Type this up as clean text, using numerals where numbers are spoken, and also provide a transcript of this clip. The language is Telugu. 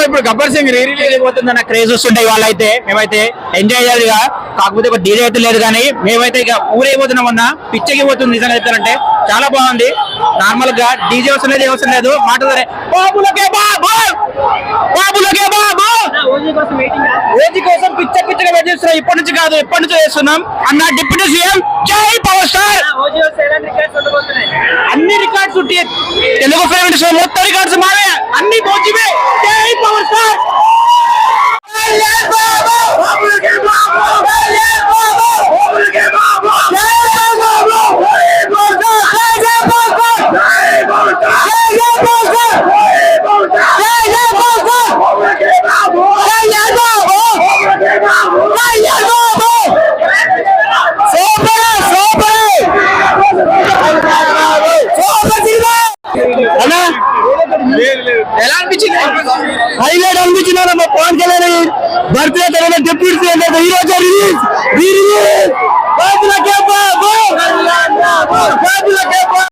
ఇప్పుడు గబ్బర్ సింగ్ రీ రిలీజ్ అయిపోతుందన్న క్రేజ్ వస్తుంటే ఇవాళ అయితే మేమైతే ఎంజాయ్ చేయాలి. కాకపోతే ఒక డీజే అయితే లేదు, కానీ మేమైతే ఇక ఊరైపోతున్నాం అన్న. పిచ్చకి పోతుంది నిజంగా చెప్తారంటే. చాలా బాగుంది. నార్మల్ గా డీజే అవసరం లేదు, అవసరం లేదు. మాటలే బాబులకే బాబు, బాబులకే బాబు. ఓజీ కోసం పిచ్చ పిచ్చగా వెయిట్ చేస్తున్నాం. ఇప్పటి నుంచి కాదు, ఎప్పటి నుంచో చేస్తున్నాం అన్న. డిప్యూటీ సీఎం జై పవర్ స్టార్. అన్ని రికార్డ్స్ తెలుగు ఫిల్మ్ ఇండస్ట్రీ మొత్తం రికార్డ్స్ మావే, అన్ని ఓజీవే. జై పవర్ స్టార్. ఎలా అనిపించింది? హైలైట్ అనిపించింది. పవన్ కళ్యాణ్ బర్త్డే తర్వాత డిప్యూటీ సీఎం ఈ రోజు